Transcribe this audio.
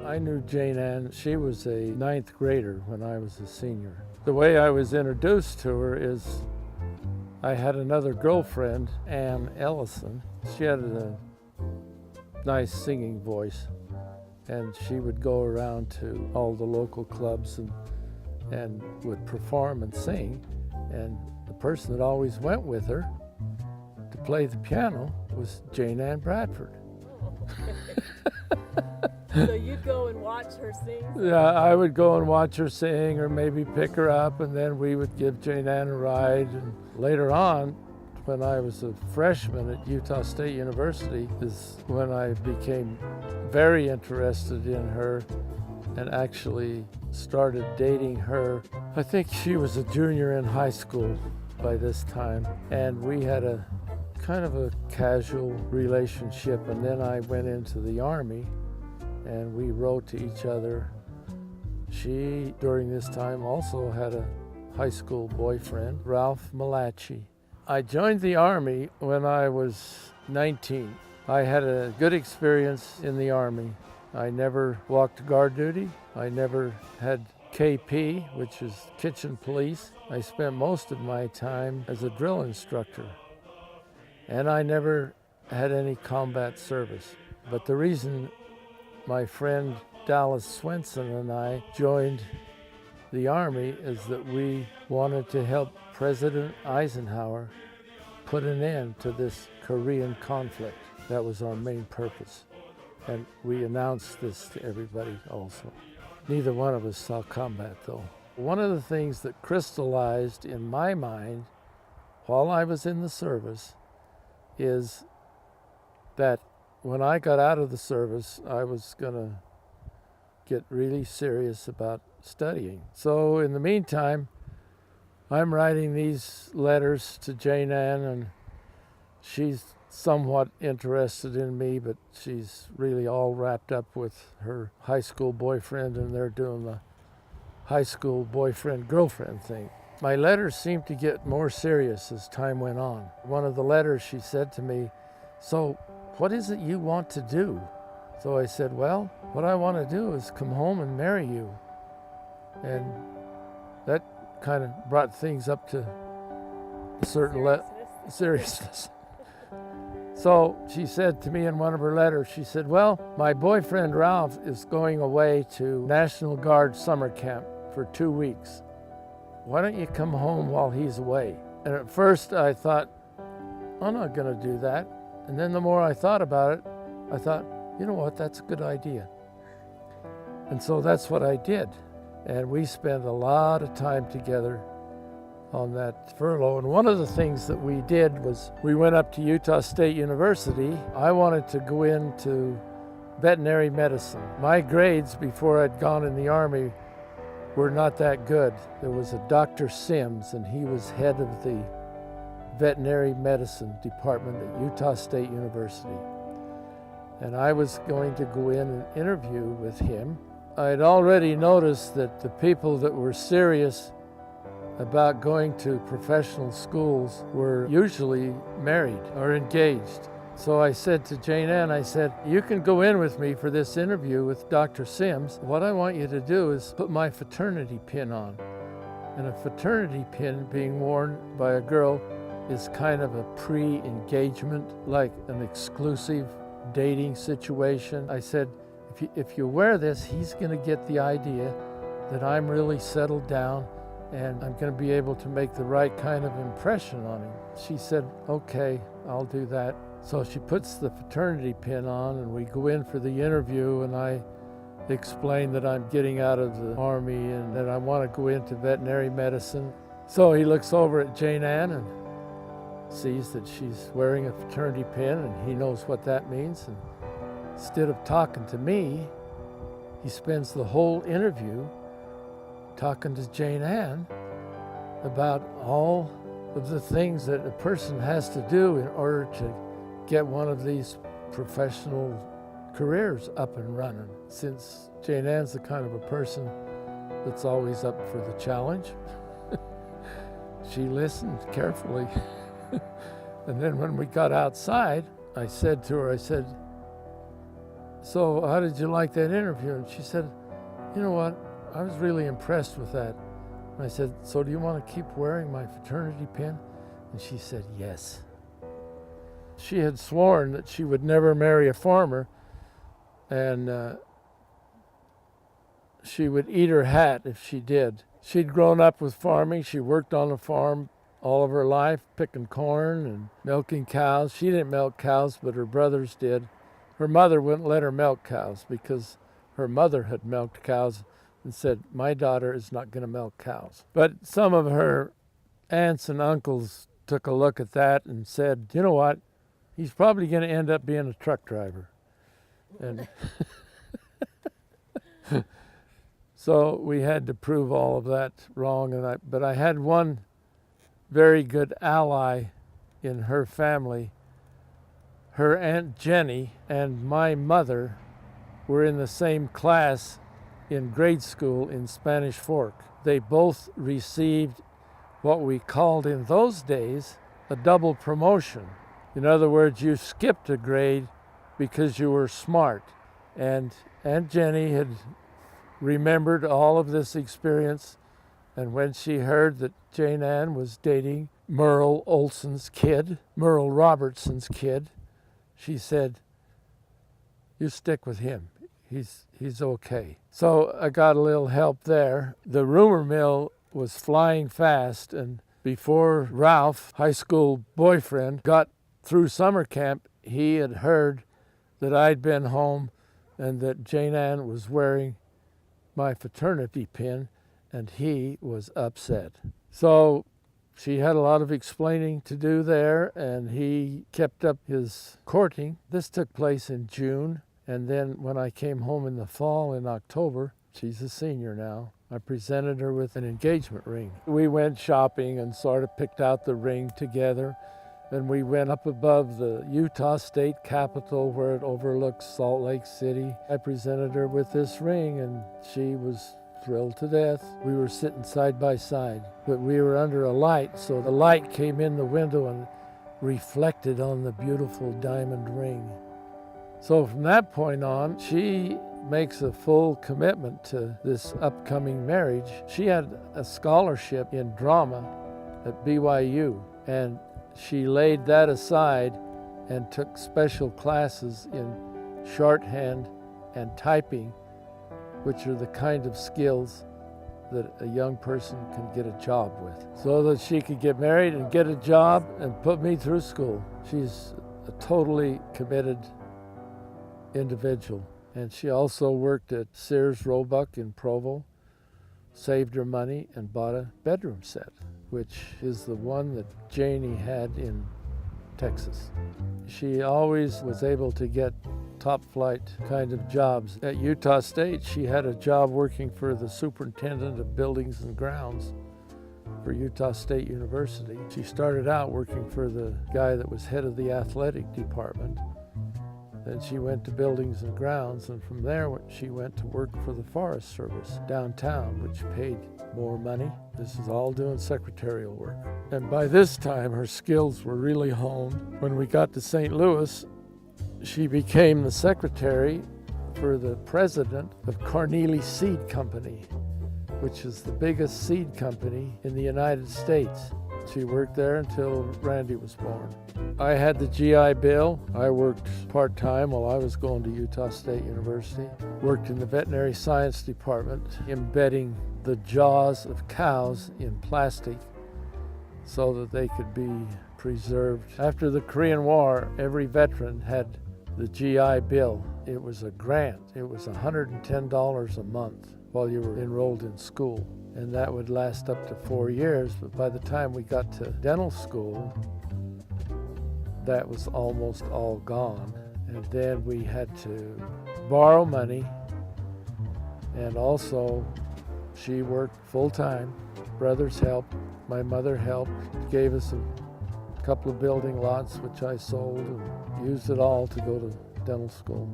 I knew Jane Ann. She was a ninth grader when I was a senior. The way I was introduced to her is I had another girlfriend, Ann Ellison. She had a nice singing voice, and she would go around to all the local clubs and would perform and sing. And the person that always went with her to play the piano was Jane Ann Bradford. So you'd go and watch her sing? Yeah, I would go and watch her sing or maybe pick her up, and then we would give Jane Ann a ride. And later on, when I was a freshman at Utah State University, is when I became very interested in her and actually started dating her. I think she was a junior in high school by this time, and we had a kind of a casual relationship. And then I went into the Army and we wrote to each other. She, during this time, also had a high school boyfriend, Ralph Malachi. I joined the Army when I was 19. I had a good experience in the Army. I never walked guard duty. I never had KP, which is kitchen police. I spent most of my time as a drill instructor. And I never had any combat service. But the reason my friend Dallas Swenson and I joined the Army is that we wanted to help President Eisenhower put an end to this Korean conflict. That was our main purpose. And we announced this to everybody also. Neither one of us saw combat though. One of the things that crystallized in my mind while I was in the service is that when I got out of the service, I was going to get really serious about studying. So in the meantime, I'm writing these letters to Jane Ann, and she's somewhat interested in me, but she's really all wrapped up with her high school boyfriend, and they're doing the high school boyfriend-girlfriend thing. My letters seemed to get more serious as time went on. One of the letters she said to me, "So what is it you want to do?" So I said, "Well, what I want to do is come home and marry you." And that kind of brought things up to a certain seriousness. So she said to me in one of her letters, she said, "Well, my boyfriend Ralph is going away to National Guard summer camp for 2 weeks. Why don't you come home while he's away?" And at first I thought, I'm not going to do that. And then the more I thought about it, I thought, you know what, that's a good idea. And so that's what I did. And we spent a lot of time together on that furlough. And one of the things that we did was we went up to Utah State University. I wanted to go into veterinary medicine. My grades before I'd gone in the Army were not that good. There was a Dr. Sims, and he was head of the veterinary medicine department at Utah State University. And I was going to go in and interview with him. I'd already noticed that the people that were serious about going to professional schools were usually married or engaged. So I said to Jane Ann, I said, "You can go in with me for this interview with Dr. Sims. What I want you to do is put my fraternity pin on." And a fraternity pin being worn by a girl is kind of a pre-engagement, like an exclusive dating situation. I said, if you wear this, he's going to get the idea that I'm really settled down and I'm going to be able to make the right kind of impression on him. She said, "Okay, I'll do that." So she puts the fraternity pin on, and we go in for the interview, and I explain that I'm getting out of the Army and that I want to go into veterinary medicine. So he looks over at Jane Ann and sees that she's wearing a fraternity pin, and he knows what that means. And instead of talking to me, he spends the whole interview talking to Jane Ann about all of the things that a person has to do in order to get one of these professional careers up and running. Since Jane Ann's the kind of a person that's always up for the challenge, she listened carefully. And then when we got outside, I said to her, I said, "So how did you like that interview?" And she said, "You know what? I was really impressed with that." And I said, "So do you want to keep wearing my fraternity pin?" And she said, "Yes." She had sworn that she would never marry a farmer, and she would eat her hat if she did. She'd grown up with farming. She worked on a farm all of her life, picking corn and milking cows. She didn't milk cows, but her brothers did. Her mother wouldn't let her milk cows because her mother had milked cows and said, "My daughter is not going to milk cows." But some of her aunts and uncles took a look at that and said, "You know what? He's probably going to end up being a truck driver." And so we had to prove all of that wrong. But I had one very good ally in her family. Her Aunt Jenny and my mother were in the same class in grade school in Spanish Fork. They both received what we called in those days a double promotion. In other words, you skipped a grade because you were smart. And Aunt Jenny had remembered all of this experience, and when she heard that Jane Ann was dating Merle Robertson's kid, she said, "You stick with him. He's okay." So I got a little help there. The rumor mill was flying fast, and before Ralph, high school boyfriend, got through summer camp, he had heard that I'd been home and that Jane Ann was wearing my fraternity pin, and he was upset. So she had a lot of explaining to do there, and he kept up his courting. This took place in June, and then when I came home in the fall, in October, she's a senior now, I presented her with an engagement ring. We went shopping and sort of picked out the ring together. Then we went up above the Utah State Capitol where it overlooks Salt Lake City. I presented her with this ring, and she was thrilled to death. We were sitting side by side, but we were under a light, so the light came in the window and reflected on the beautiful diamond ring. So from that point on, she makes a full commitment to this upcoming marriage. She had a scholarship in drama at BYU, and she laid that aside and took special classes in shorthand and typing, which are the kind of skills that a young person can get a job with, so that she could get married and get a job and put me through school. She's a totally committed individual. And she also worked at Sears Roebuck in Provo, saved her money and bought a bedroom set, which is the one that Janie had in Texas. She always was able to get top flight kind of jobs. At Utah State, she had a job working for the superintendent of buildings and grounds for Utah State University. She started out working for the guy that was head of the athletic department. Then she went to buildings and grounds, and from there she went to work for the Forest Service downtown, which paid more money. This is all doing secretarial work. And by this time, her skills were really honed. When we got to St. Louis, she became the secretary for the president of Carnegie Seed Company, which is the biggest seed company in the United States. She worked there until Randy was born. I had the GI Bill. I worked part-time while I was going to Utah State University. Worked in the veterinary science department, embedding the jaws of cows in plastic so that they could be preserved. After the Korean War, every veteran had the GI Bill. It was a grant. It was $110 a month while you were enrolled in school. And that would last up to 4 years, but by the time we got to dental school, that was almost all gone. And then we had to borrow money, and also she worked full-time. Brothers helped, my mother helped, gave us a couple of building lots, which I sold and used it all to go to dental school.